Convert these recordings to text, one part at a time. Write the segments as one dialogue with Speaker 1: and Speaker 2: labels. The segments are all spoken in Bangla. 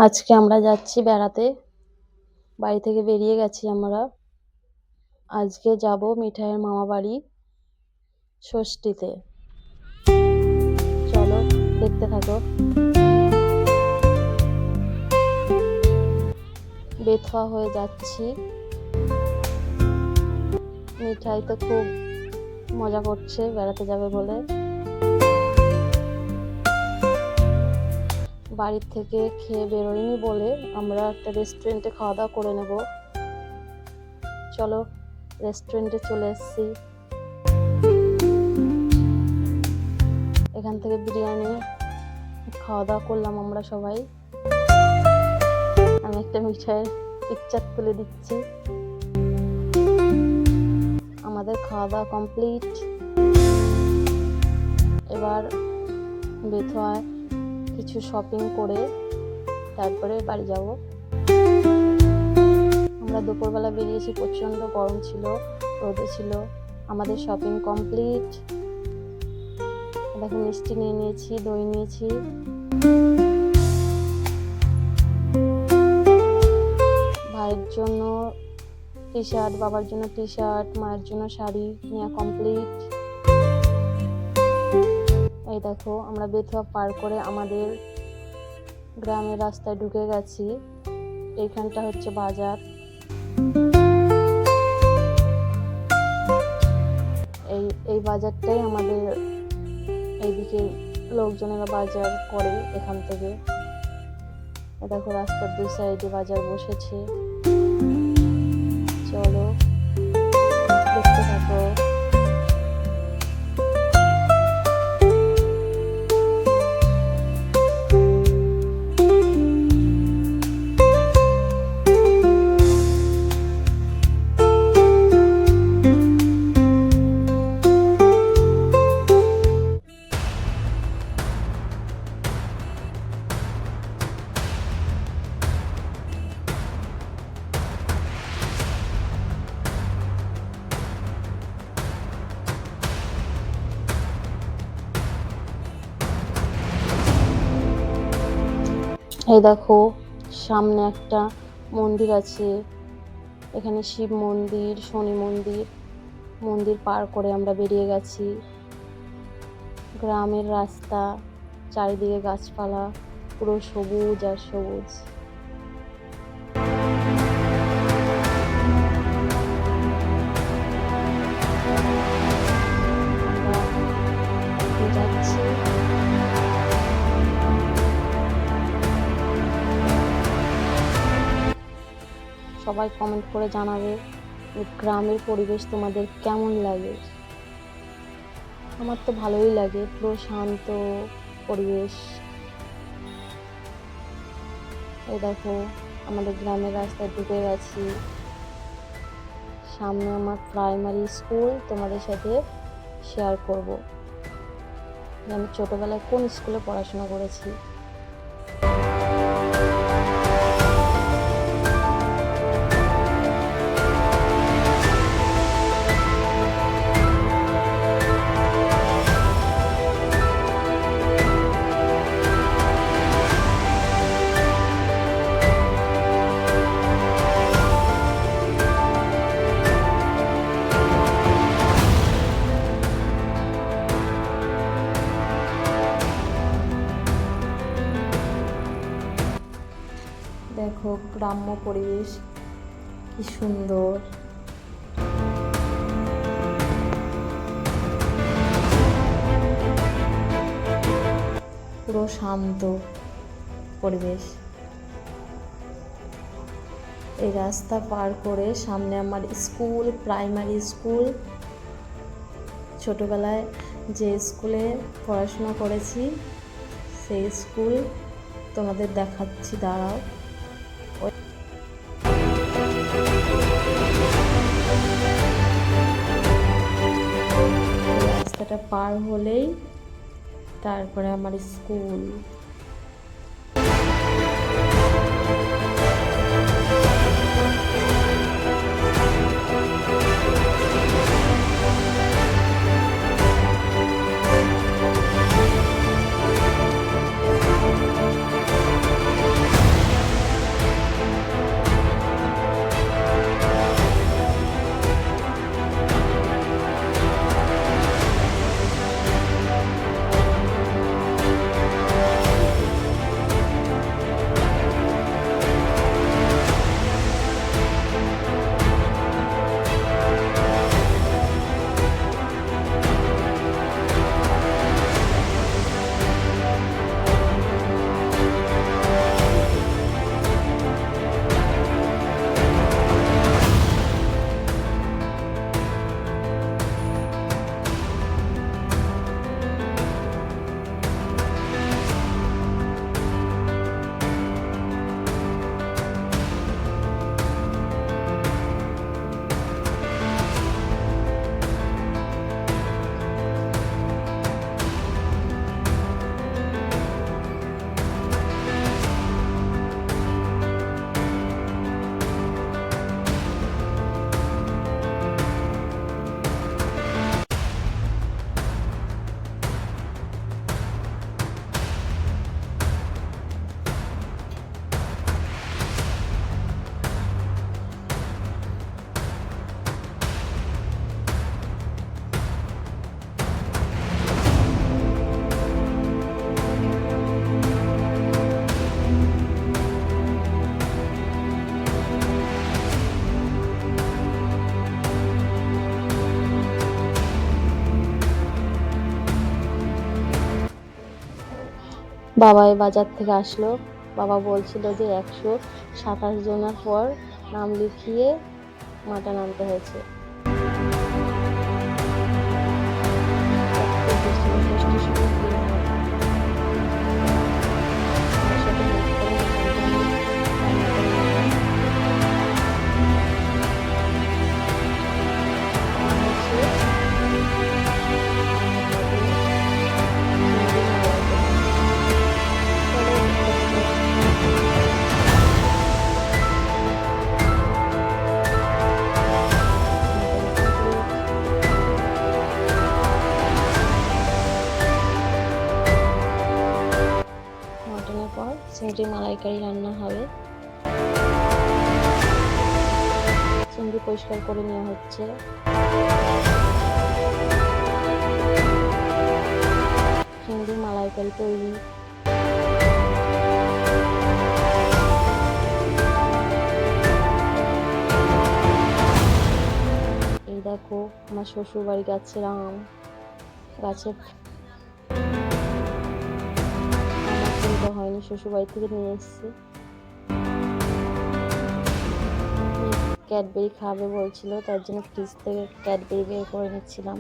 Speaker 1: আজকে আমরা যাচ্ছি বেড়াতে। বাড়ি থেকে বেরিয়ে গেছি আমরা। আজকে যাব মিঠাইয়ের মামা বাড়ি ষষ্ঠীতে। চলো দেখতে থাকো। বেথুয়া হয়ে যাচ্ছি। মিঠাই তো খুব মজা করছে বেড়াতে যাবে বলে। বাড়ির থেকে খেয়ে বেরোয়নি বলে আমরা একটা রেস্টুরেন্টে খাওয়া দাওয়া করে নেব। চলো রেস্টুরেন্টে চলে এসেছি। এখান থেকে বিরিয়ানি খাওয়া দাওয়া করলাম আমরা সবাই। আমি একটা মিঠাইয়ের পিকচার তুলে দিচ্ছি। আমাদের খাওয়া দাওয়া কমপ্লিট। এবার বেথুয়ায় কিছু শপিং করে তারপরে বাড়ি যাব। আমরা দুপুরবেলা বেরিয়েছি, প্রচন্ড গরম ছিল, রোদে ছিল। আমাদের শপিং কমপ্লিট। দেখো মিষ্টি নিয়ে নিয়েছি, দই নিয়েছি। ভাইয়ের জন্য টি শার্ট, বাবার জন্য টি শার্ট, মায়ের জন্য শাড়ি নেওয়া কমপ্লিট। এই দেখো আমরা বেথুয়া পার করে আমাদের গ্রামের রাস্তায় ঢুকে গেছি। এইখানটা হচ্ছে বাজার। এই বাজারটাই আমাদের এইদিকে লোকজনেরা বাজার করে এখান থেকে। দেখো রাস্তার দুই সাইডে বাজার বসেছে। চলো দেখতে থাকো। এই দেখো সামনে একটা মন্দির আছে। এখানে শিব মন্দির, শনি মন্দির। মন্দির পার করে আমরা বেরিয়ে গেছি। গ্রামের রাস্তা, চারিদিকে গাছপালা, পুরো সবুজ আর সবুজ। যাচ্ছি। সবাই কমেন্ট করে জানাবে গ্রামের পরিবেশ তোমাদের কেমন লাগে। আমার তো ভালোই লাগে, পুরো শান্ত পরিবেশ। এই দেখো আমাদের গ্রামের রাস্তায় ঢুকে গেছি। সামনে আমার প্রাইমারি স্কুল, তোমাদের সাথে শেয়ার করব আমি ছোটবেলায় কোন স্কুলে পড়াশোনা করেছি। দেখো গ্রাম্য পরিবেশ কি সুন্দর। পুরো শান্ত পরিবেশ। এই রাস্তা পার করে সামনে আমার স্কুল, প্রাইমারি স্কুল। ছোটবেলায় যে স্কুলে পড়াশোনা করেছি সেই স্কুল তোমাদের দেখাচ্ছি, দাঁড়াও। রাস্তাটা পার হলেই তারপরে আমার স্কুল। বাবাই বাজার থেকে আসলো। বাবা বলছিল যে 127 জনের পর নাম লিখিয়ে মাটন আনতে হয়েছে। এত টেস্টি টেস্টি শুটকি মাটন। আমার সাথে হেল্প করে মাটনটা আমি রান্না করে নিলাম। আর হচ্ছে চিংড়ি মালাইকারি। চলো দেখতে মাটন কমপ্লিট। মাটনের পর চিংড়ি মালাইকারি রান্না হবে। চিংড়ি পরিষ্কার করে নেওয়া হচ্ছে। চিংড়ি মালাইকারি তৈরি। এই দেখো আমার শ্বশুর বাড়ি গাছের আম, গাছের আমার কিনতে হয়নি, শ্বশুর বাড়ি থেকে নিয়ে এসেছি। ক্যাডবেরি খাবে বলছিল, তার জন্য ফ্রিজ থেকে ক্যাডবেরি বের করে নিচ্ছিলাম।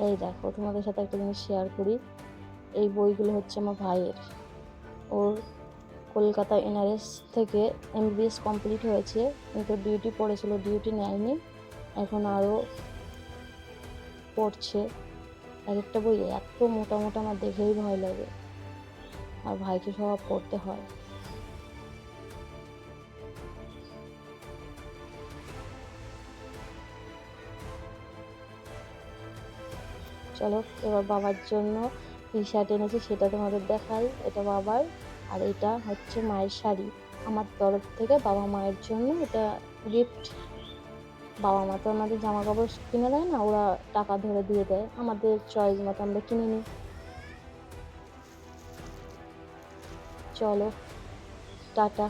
Speaker 1: এই দেখো তোমাদের সাথে একটা জিনিস শেয়ার করি। এই বইগুলো হচ্ছে আমার ভাইয়ের। ওর কলকাতা এনআরএস থেকে এমবিবিএস কমপ্লিট হয়েছে, কিন্তু ডিউটি পড়েছিল, ডিউটি নেয়নি, এখন আরও পড়ছে। এক একটা বই এত মোটা মোটা আমার দেখেই ভয় লাগে, আর ভাইকে সব পড়তে হয়। চলো এবার বাবার জন্য টি শার্ট এনেছি, সেটা তোমাদের দেখাই। এটা বাবার, আর এটা হচ্ছে মায়ের শাড়ি। আমার তরফ থেকে বাবা মায়ের জন্য এটা গিফট। বাবা মা তো আমাদের জামা কাপড় কিনে দেয় না, ওরা টাকা ধরে দিয়ে দেয়, আমাদের চয়েস মতো আমরা কিনে নিই। চলো টাটা।